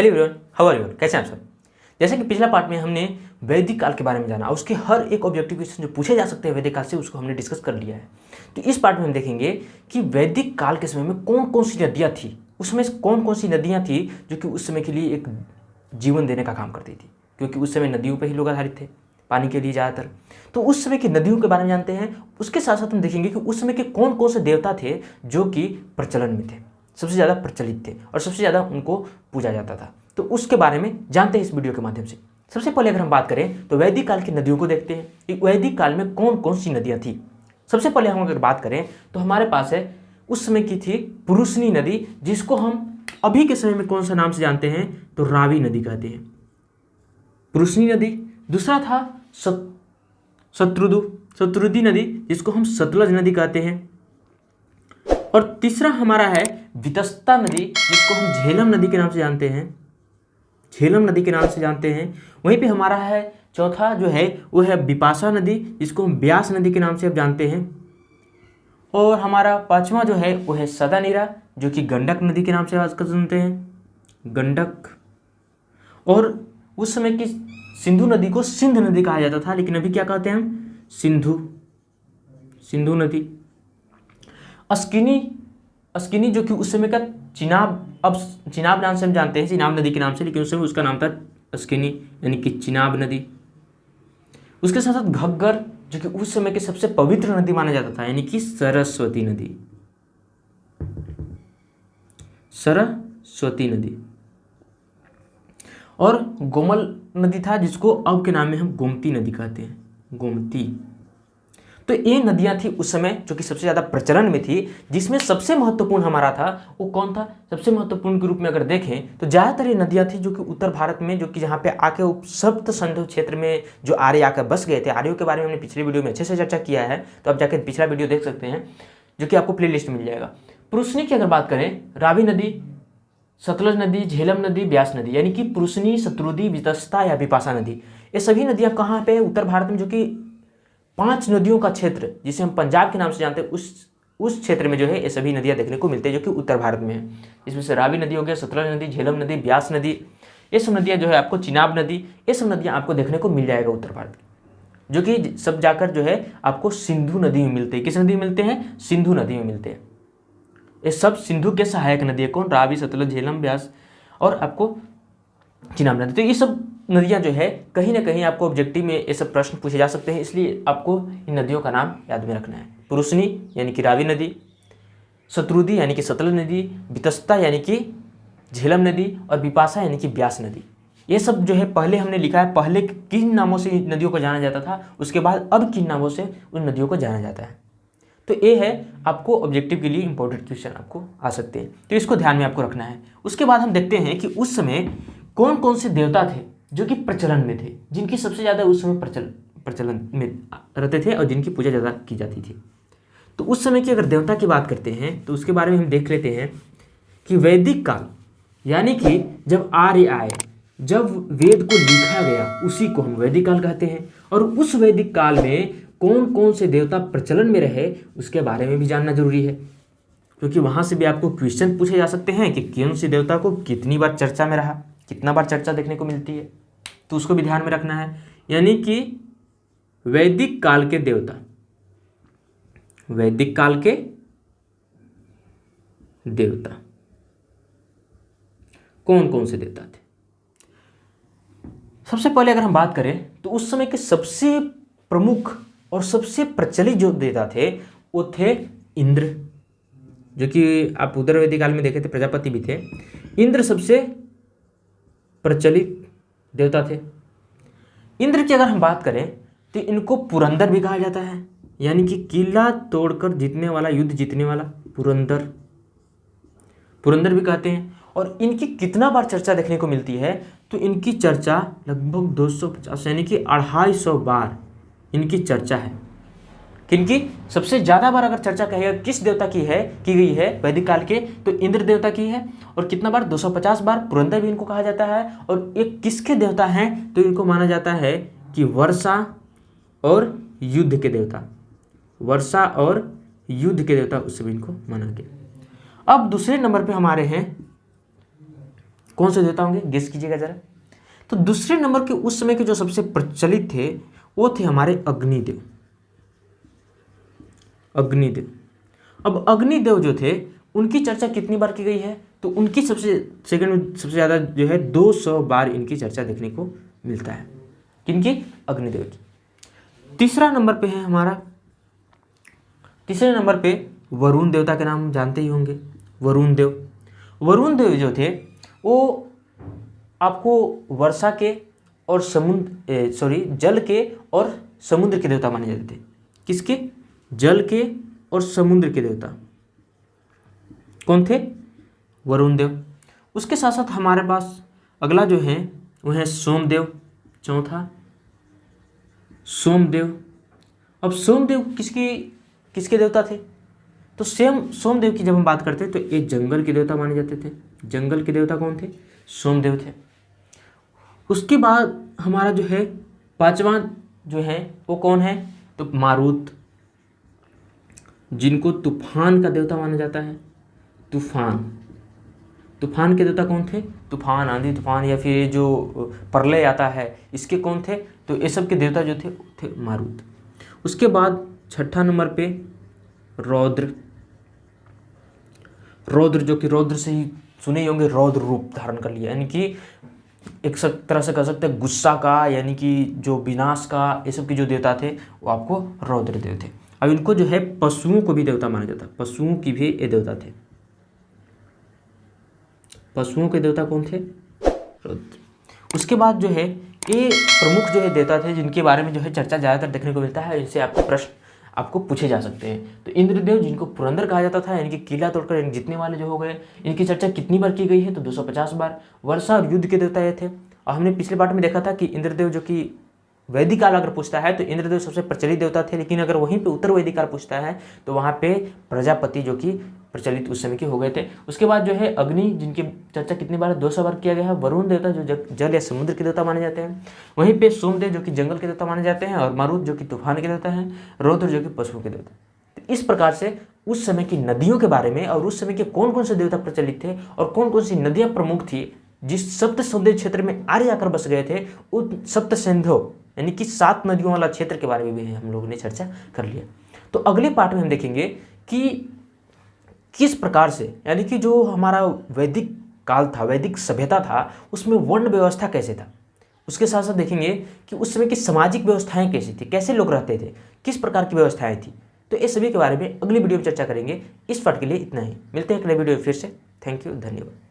Hello everyone, how are you? कैसे हैं आप सब? जैसे कि पिछला पार्ट में हमने वैदिक काल के बारे में जाना, उसके हर एक ऑब्जेक्टिव क्वेश्चन जो पूछे जा सकते हैं वैदिक काल से, उसको हमने डिस्कस कर लिया है। तो इस पार्ट में हम देखेंगे कि वैदिक काल के समय में कौन कौन सी नदियाँ थी, उसमें कौन कौन सी नदियाँ थी जो कि उस समय के लिए एक जीवन देने का काम करती थी, क्योंकि उस समय नदियों पर ही लोग आधारित थे पानी के लिए ज़्यादातर। तो उस समय की नदियों के बारे में जानते हैं। उसके साथ साथ हम देखेंगे कि उस समय के कौन कौन से देवता थे जो कि प्रचलन में थे, सबसे ज़्यादा प्रचलित थे और सबसे ज़्यादा उनको पूजा जाता था। तो उसके बारे में जानते हैं इस वीडियो के माध्यम से। सबसे पहले अगर हम बात करें तो वैदिक काल की नदियों को देखते हैं कि वैदिक काल में कौन कौन सी नदियाँ थी। सबसे पहले हम अगर बात करें तो हमारे पास है उस समय की थी पुरुषनी नदी, जिसको हम अभी के समय में कौन सा नाम से जानते हैं तो रावी नदी कहते हैं, पुरुषनी नदी। दूसरा था शत्रुदी नदी, जिसको हम सतलज नदी कहते हैं। और तीसरा हमारा है वितस्ता नदी, जिसको हम झेलम नदी के नाम से जानते हैं, झेलम नदी के नाम से जानते हैं। वहीं पे हमारा है चौथा जो है वो है विपाशा नदी, जिसको हम व्यास नदी के नाम से अब जानते हैं। और हमारा पांचवा जो है वो है सदानीरा, जो कि गंडक नदी के नाम से आजकल सुनते हैं, गंडक। और उस समय की सिंधु नदी को सिंध नदी कहा जाता था, लेकिन अभी क्या कहते हैं हम, सिंधु नदी। अस्किनी जो कि उस समय का चिनाब, अब चिनाब नाम से हम जानते हैं, चिनाब नदी के नाम से, लेकिन उस समय उसका नाम था अस्किनी यानी कि चिनाब नदी। उसके साथ साथ घग्गर, जो कि उस समय की सबसे पवित्र नदी माना जाता था, यानी कि सरस्वती नदी। और गोमल नदी था, जिसको अब के नाम में हम गोमती नदी कहते हैं, गोमती। तो ये नदियां थी उस समय जो कि सबसे ज़्यादा प्रचलन में थी। जिसमें सबसे महत्वपूर्ण हमारा था वो कौन था, सबसे महत्वपूर्ण के रूप में अगर देखें तो ज़्यादातर ये नदियां थी जो कि उत्तर भारत में, जो कि जहाँ पे आके सप्त सिंधु क्षेत्र में जो आर्य आकर बस गए थे। आर्यों के बारे में हमने पिछले वीडियो में अच्छे से चर्चा किया है, तो आप जाकर पिछला वीडियो देख सकते हैं, जो कि आपको प्ले लिस्ट मिल जाएगा। पुरुषनी की अगर बात करें, रावी नदी, सतलज नदी, झेलम नदी, व्यास नदी, यानी कि पुरुषनी, शत्रुदी, वितस्ता या विपाशा नदी, ये सभी नदियाँ कहाँ पे, उत्तर भारत में, जो कि 5 नदियों का क्षेत्र जिसे हम पंजाब के नाम से जानते हैं, उस क्षेत्र में जो है ये सभी नदियाँ देखने को मिलती है, जो कि उत्तर भारत में है। इसमें से रावी नदी हो गया, सतलज नदी, झेलम नदी, व्यास नदी, ये सब नदियाँ जो है आपको, चिनाब नदी, ये सब नदियाँ आपको देखने को मिल जाएगा उत्तर भारत की, जो कि सब जाकर जो है आपको सिंधु नदी में मिलते हैं। किस नदी में मिलते हैं, सिंधु नदी में मिलते हैं। ये सब सिंधु के सहायक नदी है, कौन, रावी, सतलज, झेलम, व्यास और आपको चिनाब नदी। तो ये सब नदियाँ जो है कहीं ना कहीं आपको ऑब्जेक्टिव में ये सब प्रश्न पूछे जा सकते हैं, इसलिए आपको इन नदियों का नाम याद में रखना है। पुरुषनी यानी कि रावी नदी, शत्रुदी यानी कि सतलज नदी, वितस्ता यानी कि झेलम नदी और विपाशा यानी कि व्यास नदी। ये सब जो है पहले हमने लिखा है, पहले किन नामों से इन नदियों को जाना जाता था, उसके बाद अब किन नामों से उन नदियों को जाना जाता है। तो ये है आपको ऑब्जेक्टिव के लिए इंपॉर्टेंट क्वेश्चन आपको आ सकते हैं, तो इसको ध्यान में आपको रखना है। उसके बाद हम देखते हैं कि उस समय कौन कौन से देवता थे जो कि प्रचलन में थे, जिनकी सबसे ज़्यादा उस समय प्रचलन में रहते थे और जिनकी पूजा ज़्यादा की जाती थी। तो उस समय की अगर देवता की बात करते हैं तो उसके बारे में हम देख लेते हैं कि वैदिक काल यानी कि जब आर्य आए, जब वेद को लिखा गया, उसी को हम वैदिक काल कहते हैं। और उस वैदिक काल में कौन कौन से देवता प्रचलन में रहे उसके बारे में भी जानना जरूरी है, क्योंकि वहाँ से भी आपको क्वेश्चन पूछे जा सकते हैं कि कौन सी देवता को कितनी बार चर्चा में रहा, कितना बार चर्चा देखने को मिलती है, तो उसको भी ध्यान में रखना है। यानी कि वैदिक काल के देवता, वैदिक काल के देवता कौन कौन से देवता थे। सबसे पहले अगर हम बात करें तो उस समय के सबसे प्रमुख और सबसे प्रचलित जो देवता थे वो थे इंद्र, जो कि आप उधर वैदिक काल में देखे थे, प्रजापति भी थे। इंद्र सबसे प्रचलित देवता थे। इंद्र की अगर हम बात करें तो इनको पुरंदर भी कहा जाता है, यानी कि किला तोड़कर जीतने वाला, युद्ध जीतने वाला, पुरंदर भी कहते हैं। और इनकी कितना बार चर्चा देखने को मिलती है तो इनकी चर्चा लगभग 250 यानी कि 250 बार इनकी चर्चा है। किनकी सबसे ज़्यादा बार अगर चर्चा कहेगा किस देवता की गई है वैदिक काल के, तो इंद्र देवता की है। और कितना बार, 250 बार। पुरंदर भी इनको कहा जाता है। और एक किसके देवता हैं तो इनको माना जाता है कि वर्षा और युद्ध के देवता, वर्षा और युद्ध के देवता, उससे भी इनको माना गया। अब दूसरे नंबर पे हमारे हैं कौन से देवता होंगे, गेस कीजिएगा जरा। तो दूसरे नंबर के उस समय के जो सबसे प्रचलित थे वो थे हमारे अग्निदेव। अग्निदेव, अब अग्निदेव जो थे उनकी चर्चा कितनी बार की गई है, तो उनकी सबसे ज़्यादा जो है 200 बार इनकी चर्चा देखने को मिलता है। किनकी, अग्निदेव की। तीसरे नंबर पे वरुण देवता के नाम जानते ही होंगे, वरुण देव। वरुण देव जो थे वो आपको वर्षा के और जल के और समुद्र के देवता माने जाते थे। किसके, जल के और समुद्र के देवता कौन थे, वरुण देव। उसके साथ साथ हमारे पास अगला जो है वो है सोमदेव, चौथा सोमदेव। अब सोमदेव किसके देवता थे, तो सोमदेव की जब हम बात करते हैं तो ये जंगल के देवता माने जाते थे। जंगल के देवता कौन थे, सोमदेव थे। उसके बाद हमारा जो है पांचवा जो है वो कौन है, तो मारुत, जिनको तूफान का देवता माना जाता है। तूफान के देवता कौन थे, तूफान, आंधी तूफान या फिर जो प्रलय आता है इसके कौन थे, तो ये सब के देवता जो थे मारुत। उसके बाद छठा नंबर पे रौद्र, जो कि रौद्र से ही सुने होंगे, रौद्र रूप धारण कर लिया, यानी कि एक तरह से कह सकते हैं गुस्सा का, यानी कि जो विनाश का, ये सब के जो देवता थे वो आपको रौद्र देव थे। अब इनको जो है पशुओं को भी देवता माना जाता, पशुओं की भी ये देवता थे। पशुओं के देवता कौन थे, रौद्र। उसके बाद जो है ये प्रमुख जो है देवता थे जिनके बारे में जो है चर्चा ज़्यादातर देखने को मिलता है, इनसे आपको प्रश्न आपको पूछे जा सकते हैं। तो इंद्रदेव, जिनको पुरंदर कहा जाता था, यानी कि किला तोड़कर जीतने वाले जो हो गए, इनकी चर्चा कितनी बार की गई है, तो 250 बार। वर्षा और युद्ध के देवता ये थे। और हमने पिछले पार्ट में देखा था कि इंद्रदेव जो कि वैदिक काल अगर पूछता है तो इंद्रदेव सबसे प्रचलित देवता थे, लेकिन अगर वहीं पे उत्तर वैदिक काल पूछता है तो वहाँ पे प्रजापति जो कि प्रचलित उस समय के हो गए थे। उसके बाद जो है अग्नि, जिनकी चर्चा कितनी बार, 200 बार किया गया है। वरुण देवता जो जल या समुद्र के देवता माने जाते हैं। वहीं पे सोमदेव जो कि जंगल के देवता माने जाते हैं, और मारुत जो कि तूफान के देवता हैं, रौद्र जो कि पशुओं के देवता। तो इस प्रकार से उस समय की नदियों के बारे में और उस समय के कौन कौन से देवता प्रचलित थे और कौन कौन सी नदियाँ प्रमुख थी जिस सप्त समुद्री क्षेत्र में आर्य आकर बस गए थे, उन सप्त सिंधु यानी कि 7 नदियों वाला क्षेत्र के बारे में भी हम लोगों ने चर्चा कर लिया। तो अगले पार्ट में हम देखेंगे कि किस प्रकार से, यानी कि जो हमारा वैदिक काल था, वैदिक सभ्यता था, उसमें वर्ण व्यवस्था कैसे था। उसके साथ साथ देखेंगे कि उस समय की सामाजिक व्यवस्थाएं कैसी थी, कैसे लोग रहते थे, किस प्रकार की व्यवस्थाएं थी। तो इस सभी के बारे में अगली वीडियो में चर्चा करेंगे। इस पार्ट के लिए इतना ही, मिलते हैं अगले वीडियो फिर से। थैंक यू, धन्यवाद।